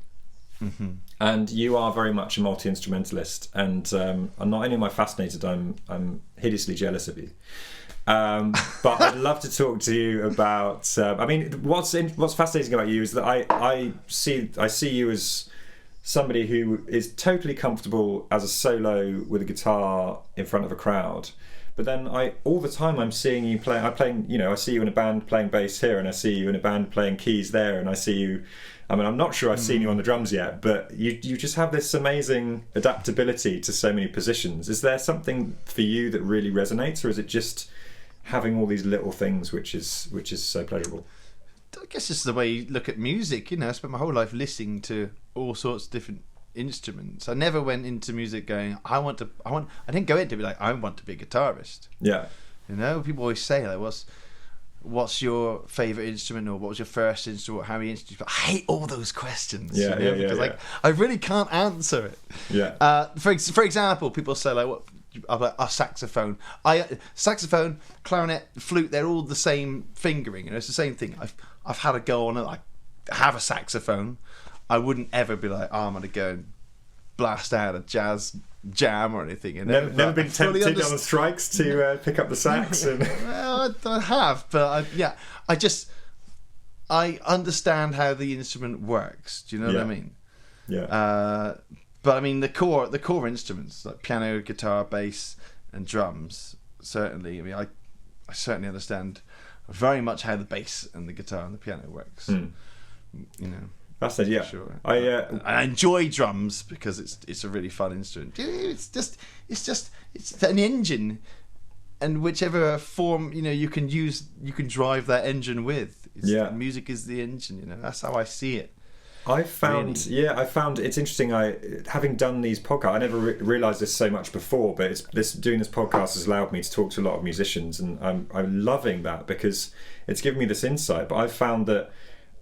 And you are very much a multi-instrumentalist, and not only am I fascinated, I'm hideously jealous of you. But I'd love to talk to you about. I mean, what's fascinating about you is that I see you as somebody who is totally comfortable as a solo with a guitar in front of a crowd. But then all the time I'm seeing you play. I see you in a band playing bass here, and I see you in a band playing keys there, and I see you. I mean, I'm not sure I've seen you on the drums yet, but you just have this amazing adaptability to so many positions. Is there something for you that really resonates, or is it just having all these little things which is so pleasurable? I guess it's the way you look at music. You know, I spent my whole life listening to all sorts of different instruments. I never went into music going, I didn't go into it like, I want to be a guitarist. Yeah. You know, people always say like, what's your favourite instrument, or what was your first instrument, how many instruments? But I hate all those questions. Because like I really can't answer it. Yeah. For example, people say like, what? A saxophone. Saxophone, clarinet, flute. They're all the same fingering. You know, it's the same thing. I've had a go on it. I have a saxophone. I wouldn't ever be like, I'm gonna go and blast out a jazz jam or anything. You know? Never been tempted on the strikes to pick up the sax. Well, I have, but I understand how the instrument works. Do you know what I mean? Yeah. But I mean the core instruments like piano, guitar, bass, and drums. Certainly, I mean I certainly understand very much how the bass and the guitar and the piano works. You know. That's it, yeah. Sure. I enjoy drums because it's a really fun instrument. It's an engine, and whichever form you can use, you can drive that engine with. Music is the engine. You know, that's how I see it. I found it's interesting. Having done these podcasts, I never realised this so much before, but doing this podcast has allowed me to talk to a lot of musicians, and I'm loving that because it's given me this insight. But I've found that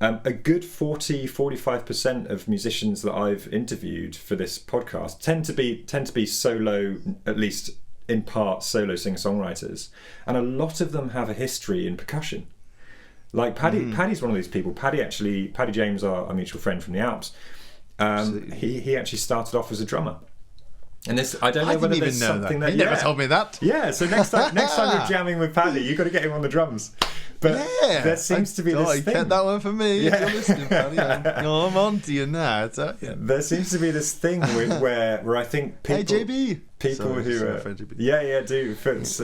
a good 40-45% of musicians that I've interviewed for this podcast tend to be solo, at least in part solo singer-songwriters, and a lot of them have a history in percussion. Like Paddy's one of these people. Paddy James, our mutual friend from the Alps, he actually started off as a drummer. And this, I don't know whether there's something that he never told me that. Yeah, so next time you're jamming with Paddy, you've got to get him on the drums. But there seems to be this thing. Kept that one for me. Yeah. If you're listening, Paddy. I'm on to you now. There seems to be this thing where I think people. Hey, JB. People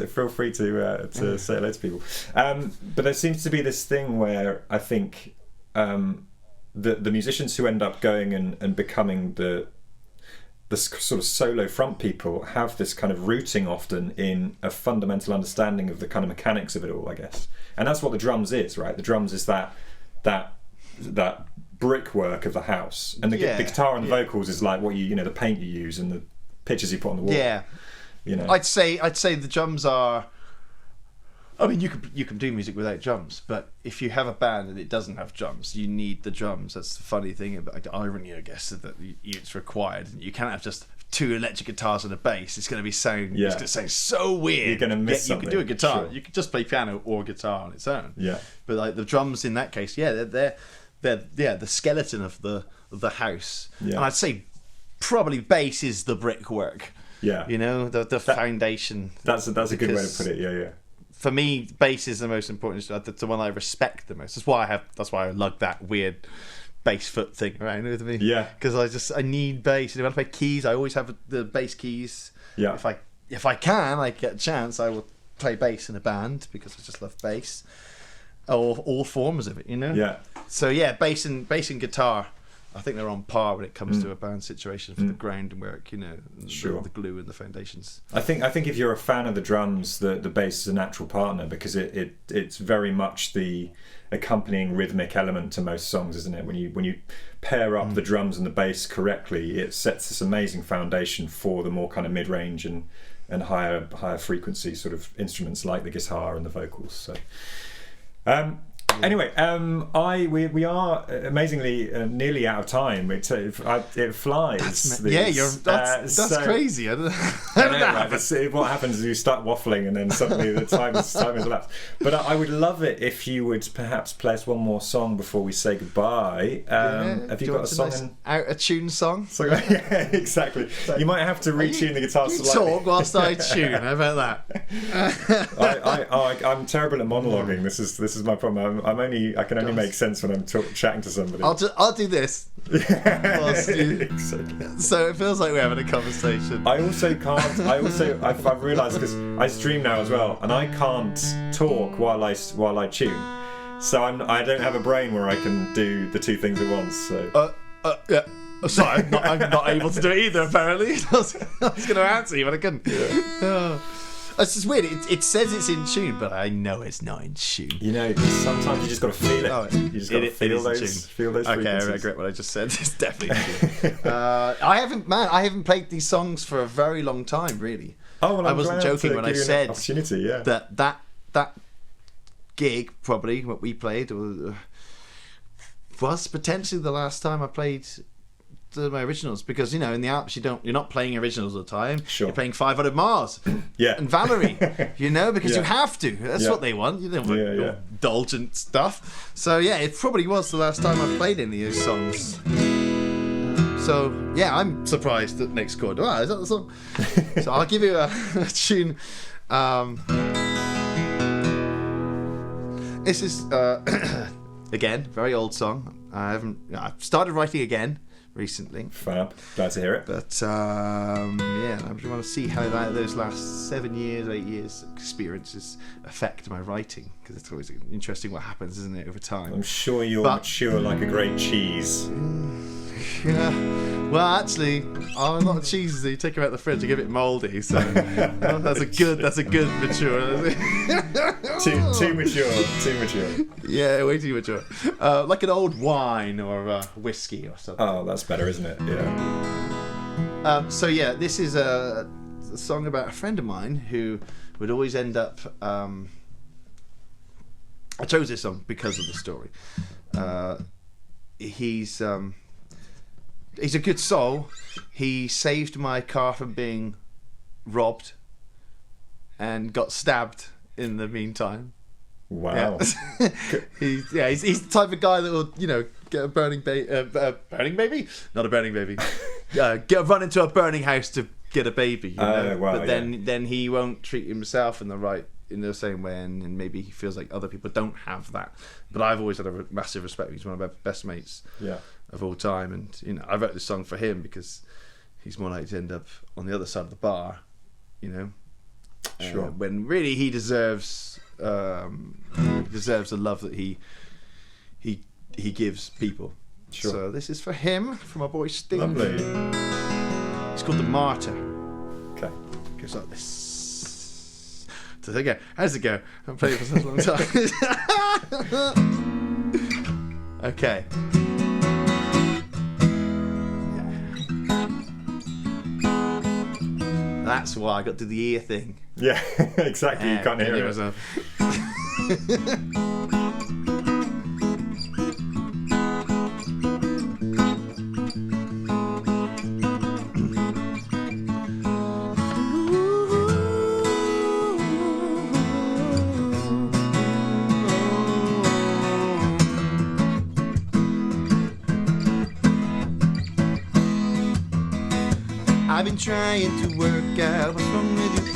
feel free to say hello to people. But there seems to be this thing where I think the musicians who end up going and becoming the sort of solo front people have this kind of rooting often in a fundamental understanding of the kind of mechanics of it all, I guess. And that's what the drums is, right? The drums is that brickwork of the house, and the guitar and the vocals is like what the paint you use and the pictures you put on the wall. Yeah, I'd say the drums are. I mean, you can do music without drums, but if you have a band and it doesn't have drums, you need the drums. That's the funny thing about the irony, I guess, that it's required. You can't have just two electric guitars and a bass. It's going to sound so weird. You're going to miss something. You can do a guitar. Sure. You can just play piano or guitar on its own. Yeah. But like the drums in that case, they're the skeleton of the house. Yeah. And I'd say probably bass is the brickwork. Yeah. The foundation. That's a good way to put it. Yeah. For me, bass is the most important. That's the one I respect the most. That's why I lug that weird bass foot thing around with me. Yeah. Because I need bass. And if I play keys, I always have the bass keys. Yeah. If I can, I get a chance, I will play bass in a band because I just love bass. Or all forms of it, Yeah. So bass and guitar I think they're on par when it comes to a band situation for the groundwork, you know, Sure. the glue and the foundations. I think if you're a fan of the drums, the bass is a natural partner, because it's very much the accompanying rhythmic element to most songs, isn't it? When you pair up the drums and the bass correctly, it sets this amazing foundation for the more kind of mid-range and higher frequency sort of instruments like the guitar and the vocals. So anyway, we are amazingly nearly out of time. It flies. That's crazy. I don't know. Right? What happens is you start waffling and then suddenly the time has elapsed. But I would love it if you would perhaps play us one more song before we say goodbye. Have you got a song? Nice out of tune song? Yeah, exactly. You might have to retune the guitar slightly. Talk whilst I tune. How about that? I'm terrible at monologuing. This is my problem. I can only make sense when I'm chatting to somebody. I'll do this. So it feels like we're having a conversation. I've realised, because I stream now as well, and I can't talk while I tune. So I don't have a brain where I can do the two things at once. So. Yeah. Sorry, I'm not able to do it either. Apparently, I was going to answer you, but I couldn't. Yeah. It's just weird. It says it's in tune, but I know it's not in tune. You know, sometimes you just got to feel it. You just got to feel those frequencies. Okay, I regret what I just said. It's definitely in tune. I haven't played these songs for a very long time, really. Oh, well, I wasn't joking when I said that gig, probably what we played, was potentially the last time I played my originals, because you know in the Alps you're not playing originals all the time. Sure. You're playing 500 Mars and Valerie, you know, because you have to. That's what they want. You don't want indulgent stuff. So yeah, it probably was the last time I played any of those songs. So yeah, I'm surprised that Nick's scored. Wow, is that the song? So I'll give you a tune. This is again very old song. I've started writing again recently. Fab, glad to hear it. But yeah, I just want to see how those last 7 years, 8 years experiences affect my writing, because it's always interesting what happens, isn't it, over time. I'm sure you'll mature like a great cheese. Yeah. Well, actually, a lot of cheeses that you take them out of the fridge and give it mouldy. So that's a good mature. Too mature. Yeah, way too mature. Like an old wine or whiskey or something. Oh, that's better, isn't it? Yeah. So yeah, this is a song about a friend of mine who would always end up. I chose this song because of the story. He's a good soul. He saved my car from being robbed and got stabbed in the meantime. Wow. Yeah. he's the type of guy that will, you know, get a burning baby. Not a burning baby. Run into a burning house to get a baby. You know? Wow, but then he won't treat himself in the same way, and maybe he feels like other people don't have that. But I've always had a massive respect. He's one of my best mates. Yeah. Of all time, and you know, I wrote this song for him because he's more likely to end up on the other side of the bar, you know. Sure. When really he deserves the love that he gives people. Sure. So this is for him, from my boy Steve. Lovely. It's called The Martyr. Okay. It goes like this. So there you go. How does it go? I've played it for such a long time. Okay. That's why I got to do the ear thing. Yeah, exactly. You can't hear it. I've been trying to work out what's wrong with you.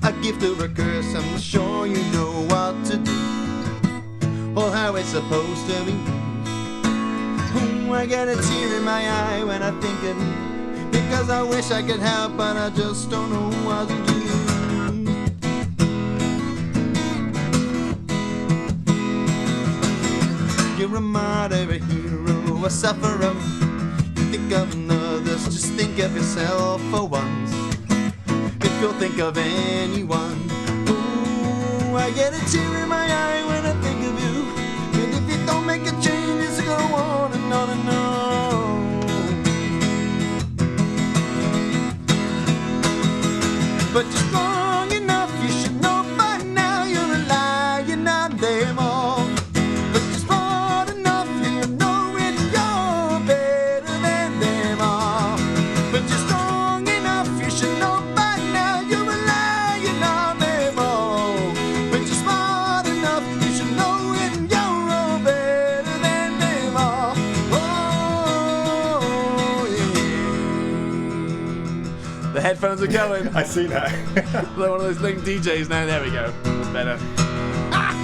A gift or a curse, I'm not sure you know what to do, or how it's supposed to be. Oh, I get a tear in my eye when I think of you, because I wish I could help, but I just don't know what to do. You're a martyr, a hero, a sufferer. think of others, just think of yourself for once. If you'll think of anyone, ooh, I get a tear in my eye when I think of you. And if you don't make a change, it's gonna go on and on and on. But you're strong enough, you should know by now. You're a lion on them all. But you're smart enough, you know it, you're better than them all. But you're strong enough, you should know by now. You're a lion on them all. But you're smart enough, you should know it, you're all better than them all. Oh, yeah. The headphones are going. I see that. They're one of those link DJs now. There we go. That's better. Ah!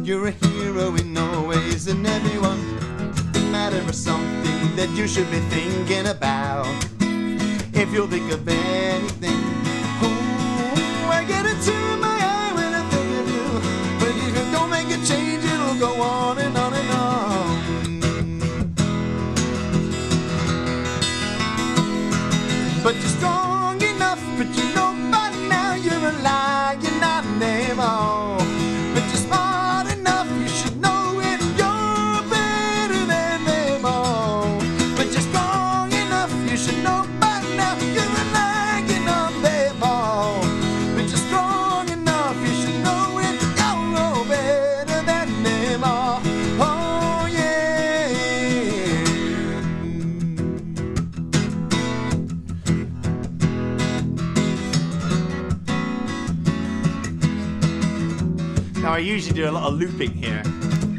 You're a hero in all ways, and everyone. The matter of something that you should be thinking about. If you'll think of anything, ooh, I get a tear in my eye when I think of you. But if you don't make a change, it'll go on and on and on. But you're strong enough, but you know by now you're a lion on them all. But you're smart enough, you should know it, you're better than them all. But you're strong enough, you should know by now you're a lion on them all. But you're strong enough, you should know it, you're all better than them all. Oh yeah. Now I usually do a lot of looping here.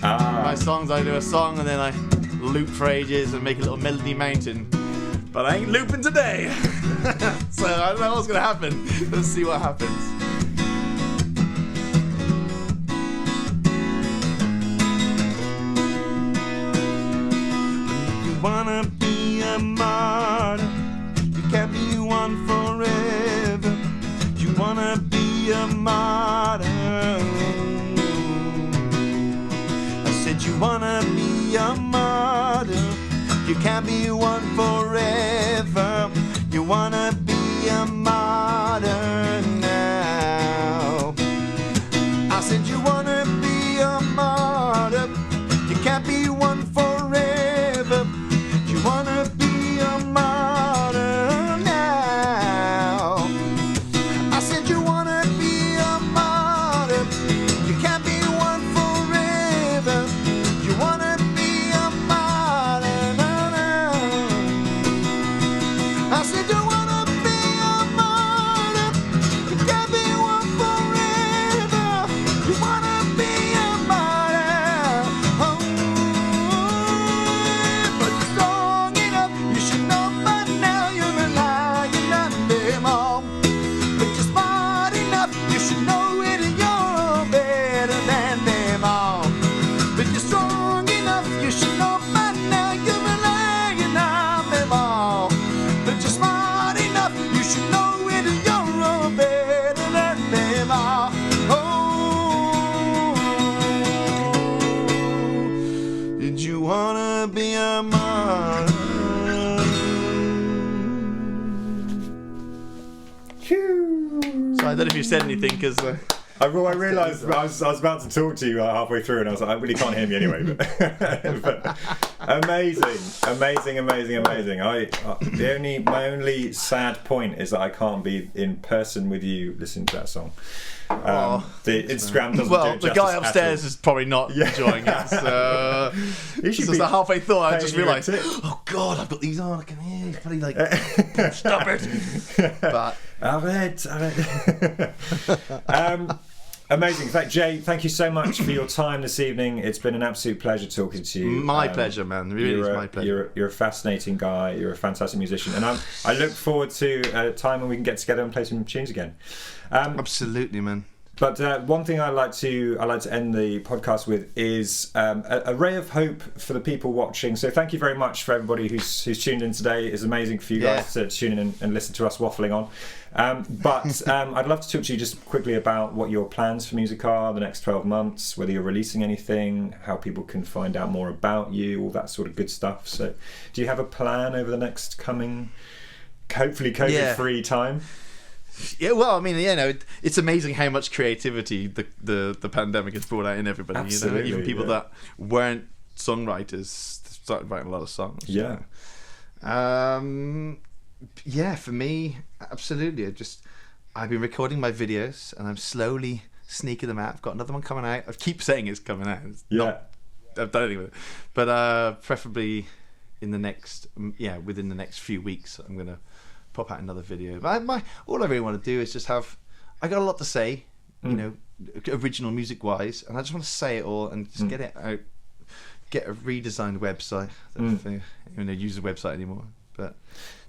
My songs, I do a song and then I loop for ages and make a little melody mountain. But I ain't looping today. So I don't know what's gonna happen. Let's see what happens. You wanna be a martyr, you can't be one forever. You wanna be a martyr. I said you wanna be a martyr, you can't be one forever. You wanna be a martyr now. I said you wanna be a martyr, you can't be one forever. You wanna be a martyr now. I said you wanna be a martyr, you can't be one forever. You wanna be a martyr now. I said you wanna be a martyr, you can't be one forever. You wanna be a martyr. Oh, but you're strong enough, you should know by now you're a lion on them all. But you're smart enough, you should know it, and you're better than them all. But you're strong enough, you should know by now you're a lion on them all. But you're smart enough, you should know it, and you're all better than them all. Oh, did you wanna be a martyr? So I don't know if you said anything because. I realised I was about to talk to you halfway through, and I was like, I really can't hear me anyway. But, but amazing. My only sad point is that I can't be in person with you listening to that song. The Instagram doesn't do it the justice guy at upstairs all. is probably not enjoying it. So, You should so be the halfway thought, I just paying your realised, tip. oh God, I've got these on. I can hear. It's probably like, stop it. But Arrête. Amazing. In fact, Jay, thank you so much for your time this evening. It's been an absolute pleasure talking to you. My pleasure, man. It really is my pleasure. You're a fascinating guy. You're a fantastic musician, and I look forward to a time when we can get together and play some tunes again. Absolutely, man. But one thing I like to end the podcast with is a ray of hope for the people watching. So thank you very much for everybody who's tuned in today. It's amazing for you guys to tune in and listen to us waffling on. But I'd love to talk to you just quickly about what your plans for music are the next 12 months, whether you're releasing anything, how people can find out more about you, all that sort of good stuff. So do you have a plan over the next coming, hopefully COVID-free time? Yeah, well, I mean, it's amazing how much creativity the pandemic has brought out in everybody. Absolutely, even people that weren't songwriters started writing a lot of songs. Yeah. For me, absolutely. I've been recording my videos and I'm slowly sneaking them out. I've got another one coming out. I keep saying it's coming out. I've done anything with it, but preferably within the next few weeks, I'm gonna pop out another video. All I really want to do is just I got a lot to say, original music wise, and I just want to say it all and just get it out, get a redesigned website. I don't even use a website anymore, but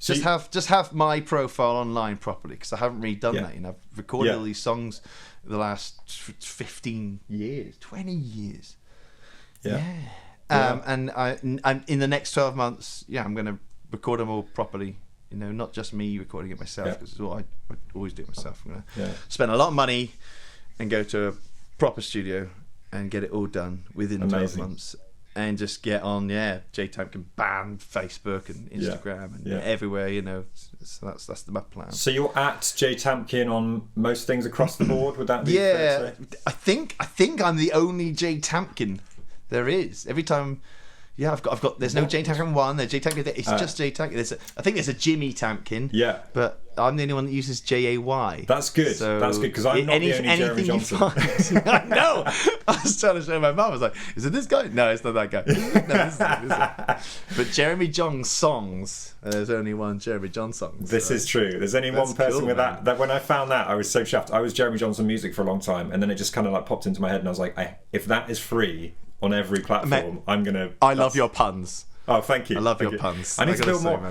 just have my profile online properly, because I haven't really done that. I've recorded all these songs the last 15 years, 20 years. And I'm in the next 12 months. I'm going to record them all properly. Not just me recording it myself, because I always do it myself. I'm going to spend a lot of money and go to a proper studio and get it all done within 12 months. And just get on, Jay Tamkin band, Facebook and Instagram and everywhere, So that's my plan. So you're at Jay Tamkin on most things across the board. Would that be fair to say? I think I'm the only Jay Tamkin there is. Every time. I've got. There's no Jay Tamkin 1. There's Jay Tamkin. It's just Jay Tamkin. I think there's a Jimmy Tamkin. Yeah. But I'm the only one that uses JAY. That's good. So that's good, because I'm not the only Jeremy Johnson. I know. I was trying to show my mum. I was like, "Is it this guy? No, it's not that guy." No, this is. But Jeremy John songs. There's only one Jeremy John song. This is true. There's only one person with that. That when I found that, I was so chuffed. I was Jeremy Johnson music for a long time, and then it just kind of like popped into my head, and I was like, if that is free on every platform, I'm gonna. I love your puns. Oh, thank you. I love your puns. I need to build more.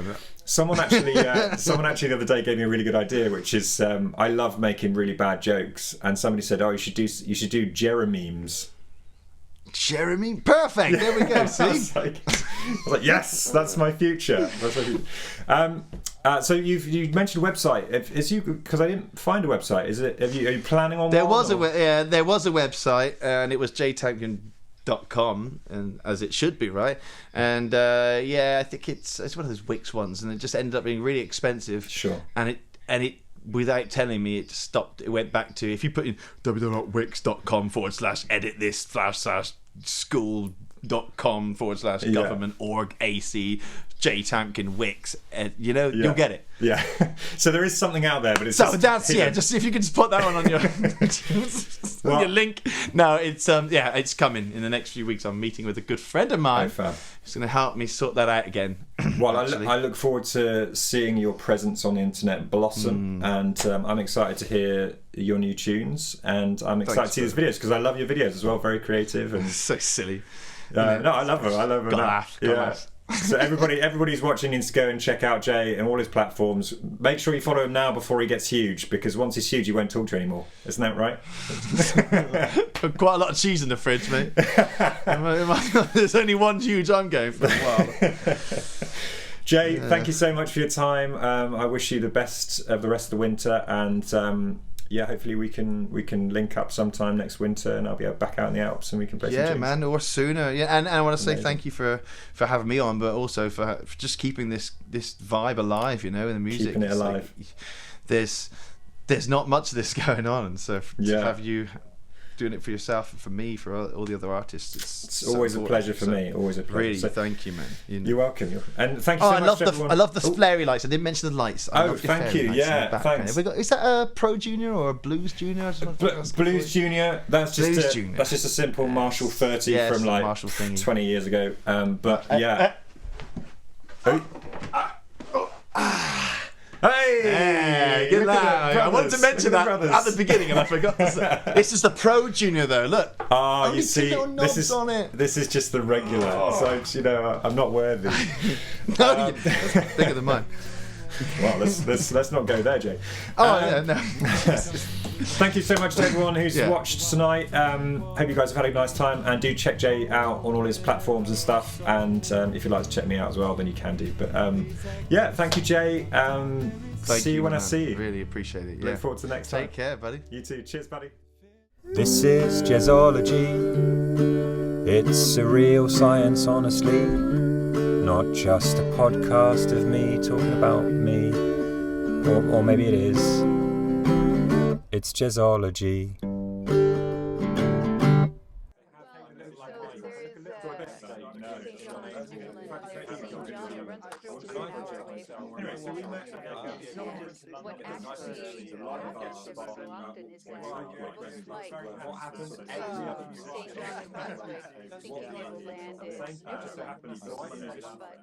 Someone actually the other day gave me a really good idea, which is I love making really bad jokes, and somebody said, "Oh, you should do Jerememes." Jeremy, perfect. There we go. See, I was like, yes, that's my future. So you mentioned a website. Because I didn't find a website. Are you planning on? There was a website, and it was jtamkin.com, and as it should be, right? And I think it's one of those Wix ones, and it just ended up being really expensive. Sure. And it without telling me, it stopped. It went back to, if you put in www.wix.com/edit this /school.com/government.org/ac Jay Tamkin Wix, you'll get it. Yeah. So there is something out there, but it's just if you could just put that one on your your link. No, it's coming in the next few weeks. I'm meeting with a good friend of mine who's going to help me sort that out again. Well, I look forward to seeing your presence on the internet blossom, and I'm excited to hear your new tunes, and I'm excited to see these videos, because I love your videos as well. Very creative and so silly. No, I love them. Got laugh. So everybody's watching needs to go and check out Jay and all his platforms. Make sure you follow him now before he gets huge, because once he's huge, you won't talk to you anymore. Isn't that right? Quite a lot of cheese in the fridge, mate. There's only one huge I'm going for a while. Jay, thank you so much for your time. I wish you the best of the rest of the winter, and hopefully we can link up sometime next winter, and I'll be back out in the Alps and we can play some tunes. Man, or sooner. Yeah, and I want to say thank you for having me on, but also for just keeping this vibe alive, in the music. Keeping it alive. There's not much of this going on, and so to have you doing it for yourself and for me, for all the other artists, it's always a pleasure for me. Always a pleasure. Really, thank you, man. You're welcome. And thank you so much. I love the flary lights. I didn't mention the lights. Thank you. Yeah, thanks. Is that a Pro Junior or a Blues Junior? Blues Junior. That's just a simple Marshall 30 from like 20 years ago. But yeah. Hey, good lad. I wanted to mention that at the beginning, and I forgot to say. This is the Pro Junior, though. Look. Oh, you see, this is just the regular. So I'm not worthy. No, that's bigger than mine. Well, let's not go there, Jay. Oh, no. Thank you so much to everyone who's watched tonight. Hope you guys have had a nice time, and do check Jay out on all his platforms and stuff. And if you'd like to check me out as well, then you can do. But thank you, Jay. See you when I see you. Really appreciate it. Look forward to the next time. Take care, buddy. You too. Cheers, buddy. This is Jazzology. It's a real science, honestly. Not just a podcast of me talking about me. Or maybe it is. It's Jazzology. What actually happens so often is that almost like St. John and Brunswick thinking it will land in Newfoundland, but